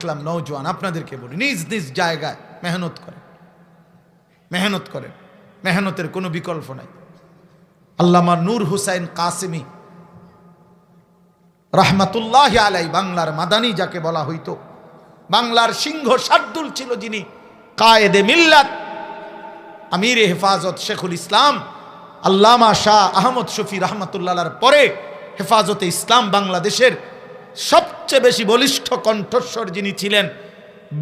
ইসলাম নওজোয়ান আপনাদেরকে বলি, নিজ নিজ জায়গায় মেহনত করেন, মেহনত করেন, মেহনতের কোনো বিকল্প নাই। আল্লামা নূর হুসাইন কাসেমি রাহমাতুল্লাহি আলাই, বাংলার মাদানী যাকে বলা হইতো, বাংলার সিংহ শার্দুল ছিল যিনি, কায়েদে মিল্লাত, আমিরে হেফাজত শেখুল ইসলাম আল্লামা শাহ আহমদ শফি রহমাতুল্লাহর পরে হেফাজতে ইসলাম বাংলাদেশের সবচেয়ে বেশি বলিষ্ঠ কণ্ঠস্বর যিনি ছিলেন,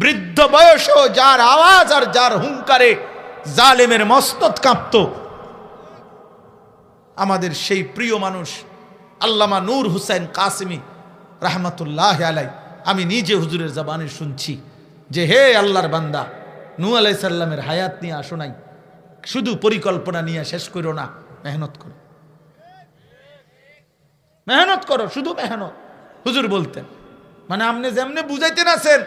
বৃদ্ধ বয়সও যার আওয়াজ আর যার হুঙ্কারে জালেমের মস্তক কাঁপত, আমাদের সেই প্রিয় মানুষ আল্লামা নূর হুসাইন কাসেমি রাহমাতুল্লাহি আলাই। আমি নিজে হুজুরের জবানে শুনছি যে হে আল্লাহর বান্দা, নূহ আলাইহিস সালামের হায়াত নিয়ে আসো নাই, শুধু পরিকল্পনা নিয়ে শেষ করো না, মেহনত করো, মেহনত করো, শুধু মেহনত। হুজুর বলতেন, মানে আপনি যেমনি বুঝাইতেন আছেন,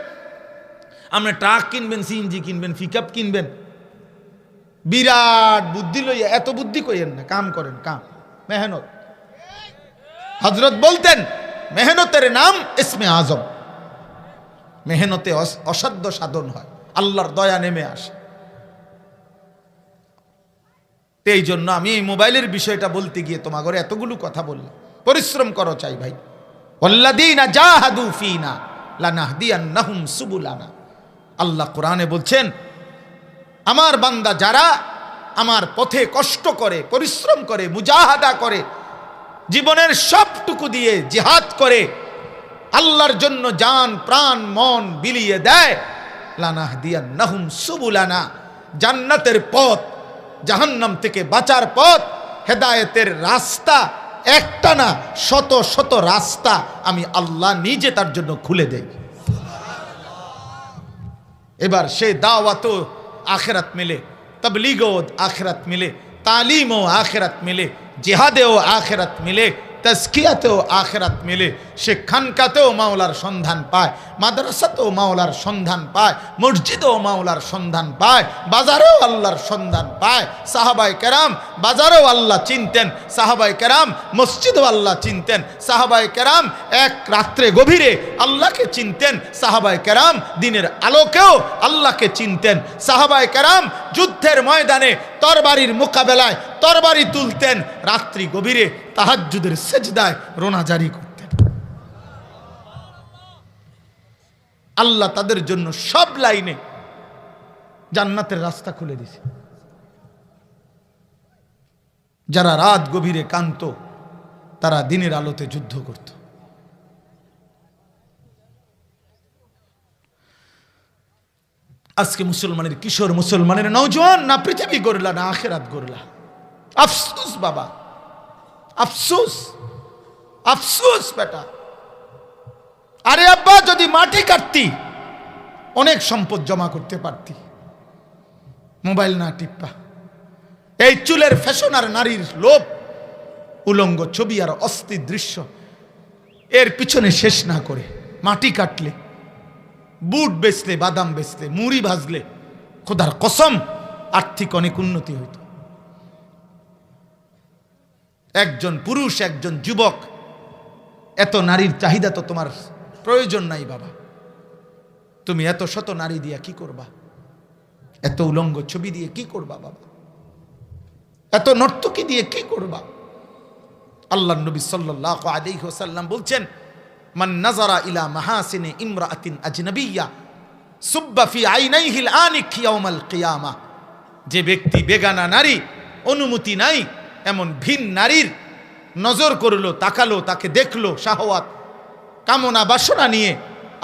আপনি ট্রাক কিনবেন, সিএনজি কিনবেন, পিকআপ কিনবেন, বিরাট বুদ্ধি লইয়া, এত বুদ্ধি কইেন না, কাম করেন, কাম, মেহনত। হযরত বলতেন মেহনতের নাম ইসমে আজম, মেহনতে অসাধ্য সাধন হয়, আল্লাহর দয়া নেমে আসে। এই জন্য আমি এই মোবাইলের বিষয়টা বলতে গিয়ে তোমার ঘরে এতগুলো কথা বললাম। পরিশ্রম করো চাই ভাই, ওয়াল্লাযীনা জাহাদু ফীনা লানাহদিয়ান্নাহুম সুবুলানা। আল্লাহ কোরআনে বলছেন, আমার বান্দা যারা আমার পথে কষ্ট করে, পরিশ্রম করে, মুজাহাদা করে, জীবনের সবটুকু দিয়ে জিহাদ করে, আল্লাহর জন্য জান প্রাণ মন বিলিয়ে দেয়, লানাহদিয়ান্নাহুম সুবুলানা, জান্নাতের পথ, জাহান্নাম থেকে বাঁচার পথ, হেদায়েতের রাস্তা একটা না, শত শত রাস্তা আমি আল্লাহ নিজে তার জন্য খুলে দেই। এবার সে দাওয়াতও আখিরাত মিলে, তাবলীগও আখিরাত মিলে, তালিমও আখিরাত মিলে, জিহাদেও আখিরাত মিলে, তাজকিয়াতেও আখিরাত মিলে, সে খানকাতেও মাওলার সন্ধান পায়, মাদ্রাসাতেও মাওলার সন্ধান পায়, মসজিদেও মাওলার সন্ধান পায়, বাজারেও আল্লাহর সন্ধান পায়। সাহাবায়ে কেরাম বাজারেও আল্লাহ চিনতেন, সাহাবায়ে কেরাম মসজিদেও আল্লাহ চিনতেন, সাহাবায়ে কেরাম এক রাত্রে গভীরে আল্লাহকে চিনতেন, সাহাবায়ে কেরাম দিনের আলোকেও আল্লাহকে চিনতেন, সাহাবায়ে কেরাম যুদ্ধের ময়দানে তরবারির মোকাবেলায় তরবারি তুলতেন, রাত্রি গভীরে তাহাজ্জুদের সেজদায় রোনাজারি করতেন। আল্লাহ তাদের জন্য সব লাইনে জান্নাতের রাস্তা খুলে দিয়েছে। যারা রাত গভীরে কান্ত, তারা দিনের আলোতে যুদ্ধ করত। আজকে মুসলমানের কিশোর, মুসলমানের নওজোয়ান না পৃথিবী গড়লা না আখিরাত গড়লা। আফসোস বাবা, আফসোস, আফসোস বেটা। আরে আব্বা, যদি মাটি কাটতি অনেক সম্পদ জমা করতে পারতি, মোবাইল না টিপ্পা। এই চুলের ফ্যাশন আর নারীর লোভ, উলঙ্গ ছবি আর অস্থির দৃশ্য, এর পিছনে শেষ না করে মাটি কাটলে, বুট বেচলে, বাদাম বেচলে, মুড়ি ভাজলে, খোদার কসম আর্থিক অনেক উন্নতি হইত। একজন পুরুষ, একজন যুবক, এত নারীর চাহিদা তো তোমার প্রয়োজন নাই বাবা। তুমি এত শত নারী দিয়া কি করবা? এত উলঙ্গ ছবি দিয়ে কি করবা বাবা? এত নর্তকী দিয়ে কি করবা? আল্লাহ নবী সাল্লাল্লাহু আলাইহি ওয়াসাল্লাম বলছেন, মান নাযারা ইলা মাহাসিনি ইমরাআতিন আজনাবিয়্যা সুব্বা ফি আইনাইহিল আনিক ইয়াউমাল কিয়ামা। যে ব্যক্তি বেগানা নারী, অনুমতি নাই এমন ভিন নারীর নজর করলো, তাকালো, তাকে দেখলো, শাহওয়াত কামনা বাসনা নিয়ে,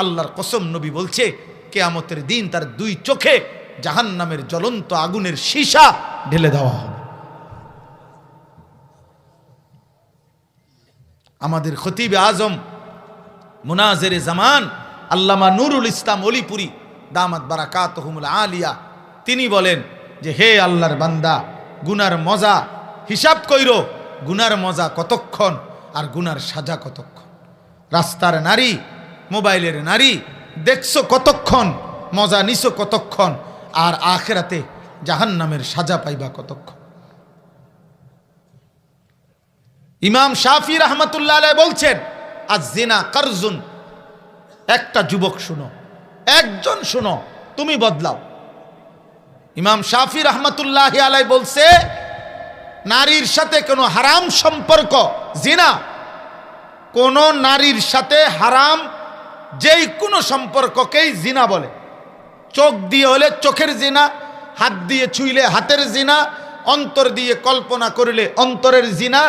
আল্লাহর কসম নবী বলছে কিয়ামতের দিন তার দুই চোখে জাহান্নামের জ্বলন্ত আগুনের সীসা ঢেলে দেওয়া হবে। আমাদের খতিবে আজম মুনাজেরে জামান আল্লামা নুরুল ইসলাম অলিপুরি দামাত বারাকাতুহুমুল আলিয়া, তিনি বলেন যে হে আল্লাহর বান্দা, গুনার মজা হিসাব কইরো, গুনার মজা কতক্ষণ আর গুনার সাজা কতক্ষণ। রাস্তার নারী, মোবাইলের নারী দেখছো কতক্ষণ, মজা নিছো কতক্ষণ, আর আখিরাতে জাহান্নামের সাজা পাইবা কতক্ষণ। ইমাম শাফি রাহমাতুল্লাহ আলাইহি বলছেন, আজ জিনা কারজুন। একটা যুবক শুনো, একজন শুনো, তুমি বদলাও। ইমাম শাফি রহমতুল্লাহি আলাই বলছে, নারীর সাথে কোনো হারাম সম্পর্ক জিনা, কোন নারীর সাথে হারাম যেই কোনো সম্পর্ককেই জিনা বলে। চোখ দিয়ে হলে চোখের জিনা, হাত দিয়ে ছুঁইলে হাতের জিনা, অন্তর দিয়ে কল্পনা করলে অন্তরের জিনা,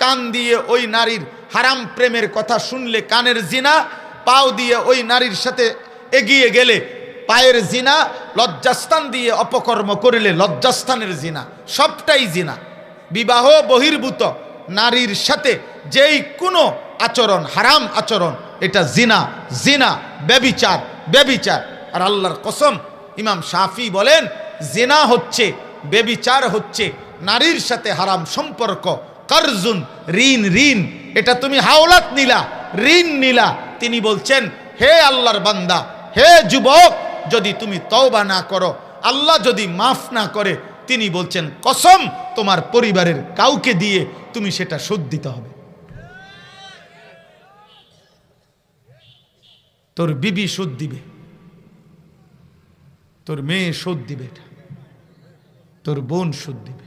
কান দিয়ে ওই নারীর হারাম প্রেমের কথা শুনলে কানের জিনা, পাও দিয়ে ওই নারীর সাথে এগিয়ে গেলে পায়ের জিনা, লজ্জাস্থান দিয়ে অপকর্ম করলে লজ্জাস্থানের জিনা, সবটাই জিনা। বিবাহ বহির্ভূত নারীর সাথে যেই কোনো আচরণ হারাম আচরণ, এটা জিনা, জিনা, ব্যভিচার, ব্যভিচার। আর আল্লাহর কসম, ইমাম শাফি বলেন, জিনা হচ্ছে, ব্যভিচার হচ্ছে নারীর সাথে হারাম সম্পর্ক। কারজুন, ঋণ, ঋণ, এটা তুমি হাওলাত নিলা, ঋণ নিলা। তিনি বলছেন, হে আল্লাহর বান্দা, হে যুবক, যদি তুমি তওবা না করো, আল্লাহ যদি মাফ না করে, তিনি বলছেন কসম, তোমার পরিবারের কাউকে দিয়ে তুমি সেটা শোধ দিতে হবে। তোর বিবি শোধ দিবে, তোর মেয়ে শোধ দিবে, এটা তোর বোন শোধ দিবে।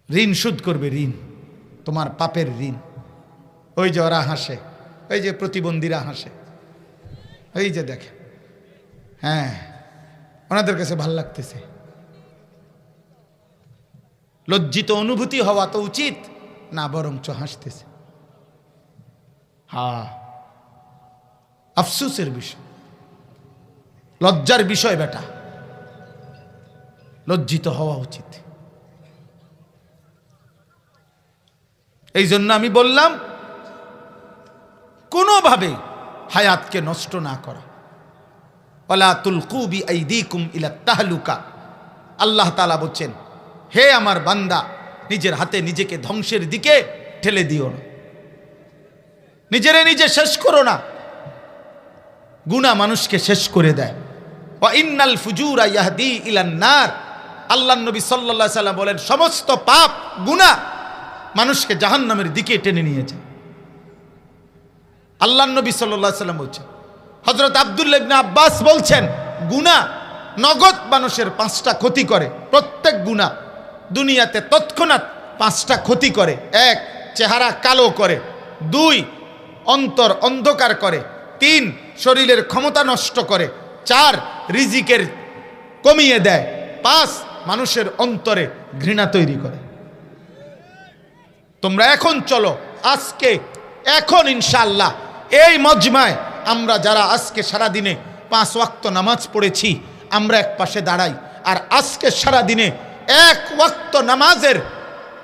ঋণ শোধ করবে, ঋণ, তোমার পাপের ঋণ। ওই যে ওরা হাসে, ওই যে প্রতিবন্ধীরা হাসে, ওই যে দেখে, হ্যাঁ, ওনাদের কাছে ভাল লাগতেছে। লজ্জিত অনুভূতি হওয়া তো উচিত না, বরঞ্চ হাসতেছে। হ্যাঁ, আফসোসের বিষয়, লজ্জার বিষয় বেটা, লজ্জিত হওয়া উচিত। এই জন্য আমি বললাম, কোনোভাবে হায়াতকে নষ্ট না করা। ওয়ালা তুলকু বিআইদিকুম ইলা তাহলুকা, আল্লাহ তাআলা বলছেন, হে আমার বান্দা, নিজের হাতে নিজেকে ধ্বংসের দিকে ঠেলে দিও না, নিজেরে নিজে শেষ করো না। গুনাহ মানুষকে শেষ করে দেয়। ওয়া ইন্নাল ফুজুরা ইয়াহদি ইলান নার, আল্লাহর নবী সাল্লাল্লাহু আলাইহি সাল্লাম বলেন, সমস্ত পাপ গুনাহ মানুষকে জাহান্নামের দিকে টেনে নিয়ে যায়। আল্লাহর নবী সাল্লাল্লাহু আলাইহি সাল্লাম বলছেন। হযরত আব্দুল্লাহ ইবনে আব্বাস বলছেন, গুনাহ নগদ মানুষের 5টা ক্ষতি করে। প্রত্যেক গুনাহ দুনিয়াতে তৎক্ষণাৎ 5টা ক্ষতি করে। 1, চেহারা কালো করে। 2, অন্তর অন্ধকার করে। 3, শরীরের ক্ষমতা নষ্ট করে। 4, রিজিকের কমিয়ে দেয়। 5, মানুষের অন্তরে ঘৃণা তৈরি করে। তোমরা এখন চলো, আজকে এখন ইনশাআল্লাহ এই মজমায় আমরা যারা আজকে সারা দিনে 5 ওয়াক্ত নামাজ পড়েছি, আমরা এক পাশে দাঁড়াই। আর আজকে সারা দিনে 1 ওয়াক্ত নামাজের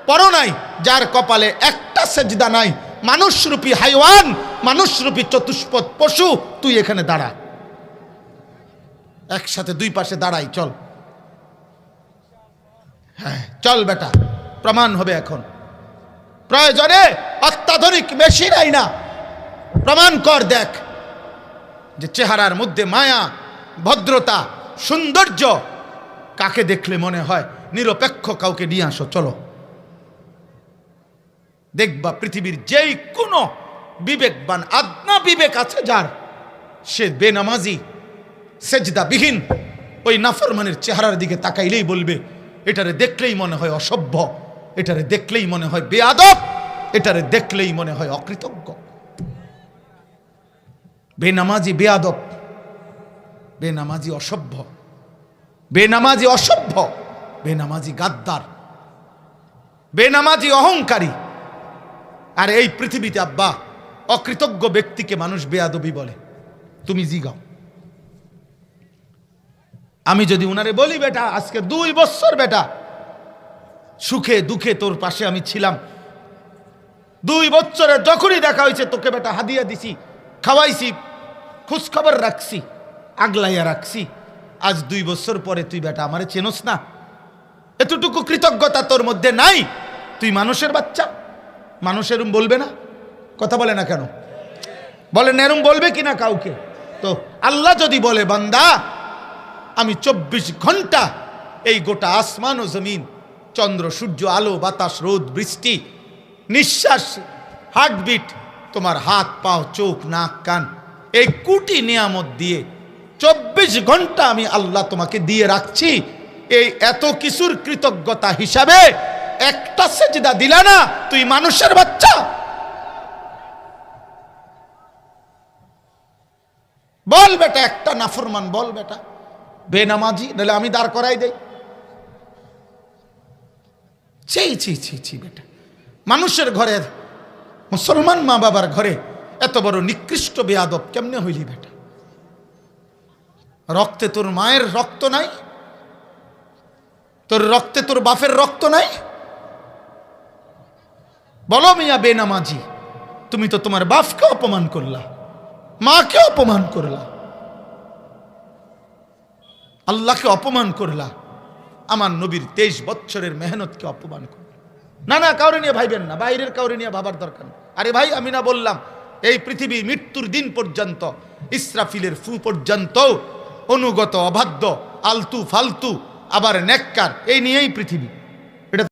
পরও নাই, যার কপালে একটা সেজদা নাই, মানুষরূপী হাইওয়ান, মানুষরূপী চতুষ্পদ পশু, তুই এখানে দাঁড়া। একসাথে 2 পাশে দাঁড়াই, চল। হ্যাঁ চল বেটা, প্রমাণ হবে এখন। প্রয়োজনে অত্যাধুনিক মেশিন আই না, প্রমাণ কর, দেখ যে চেহারার মধ্যে মায়া, ভদ্রতা, সৌন্দর্য কাকে দেখলে মনে হয় নিরপেক্ষ কাউকে নিয়ে আসো, চলো। দেখবা পৃথিবীর যেই কোনো বিবেকবান, আদনা বিবেক আছে যার, সে বেনামাজি, সেজদাবিহীন ওই নাফরমানের চেহারার দিকে তাকাইলেই বলবে, এটারে দেখলেই মনে হয় অসভ্য, এটারে দেখলেই মনে হয় বেয়াদব, এটারে দেখলেই মনে হয় অকৃতজ্ঞ। বেনামাজি বেয়াদব, বেনামাজি অসভ্য, বেনামাজি অসভ্য, বেনামাজি গাদ্দার, বেনামাজি অহংকারী। আর এই পৃথিবীতে আব্বা অকৃতজ্ঞ ব্যক্তিকে মানুষ বেয়াদবি বলে। তুমি জিগাও, আমি যদি উনারে বলি, বেটা আজকে 2 বছর বেটা সুখে দুঃখে তোর পাশে আমি ছিলাম, 2 বছরে যখনই দেখা হয়েছে তোকে বেটা হাদিয়া দিছি, খাওয়াইছি, খোঁজখবর রাখছি, আগলাইয়া রাখছি। আজ 2 বছর পরে তুই বেটা আমারে চেনস না, এতটুকু কৃতজ্ঞতা তোর মধ্যে নাই? তুই মানুষের বাচ্চা, মানুষ এরম বলবে না? কথা বলে না কেন? বলেন এরম বলবে কিনা কাউকে? তো আল্লাহ যদি বলে, বান্দা আমি 24 ঘন্টা এই গোটা আসমান ও জমিন, চন্দ্র সূর্য, আলো বাতাস, রোদ বৃষ্টি, নিঃশ্বাস, হার্টবিট তোমার হাত পাও চোখ নাক কান এই কোটি নিয়ামত দিয়ে 24 ঘন্টা আমি আল্লাহ তোমাকে দিয়ে রাখছি, এই এত কিছুর কৃতজ্ঞতা হিসাবে একটা সেজদা দিলা না, তুই মানুষের বাচ্চা? বল বেটা, একটা নাফরমান বল বেটা, বেনামাজি, নাহলে আমি দাঁড় করাই দেই। ছি ছি ছি ছি বেটা, মানুষের ঘরে, মুসলমান মা বাবার ঘরে এত বড় নিকৃষ্ট বেয়াদব কেমনে হইলি বেটা? রক্তে তোর মায়ের রক্ত নাই, তোর রক্তে তোর বাপের রক্ত নাই? বলো মিয়া বেনামাজি, তুমি তো তোমার বাপকে অপমান করলা, মাকে অপমান করলা, আল্লাহকে অপমান করলা, আমার নবীর 23 বছরের মেহনতকে অপমান করলা। না না, কাউরে নিয়ে ভাইবেন না, বাইরের কাউরে নিয়ে ভাবার দরকার নেই। আরে ভাই, আমি না বললাম এই পৃথিবী মৃত্যুর দিন পর্যন্ত, ইসরাফিলের ফু পর্যন্ত অনুগত, অবাধ্য, আলতু ফালতু, আবার নেককার, এই নিয়েই পৃথিবী।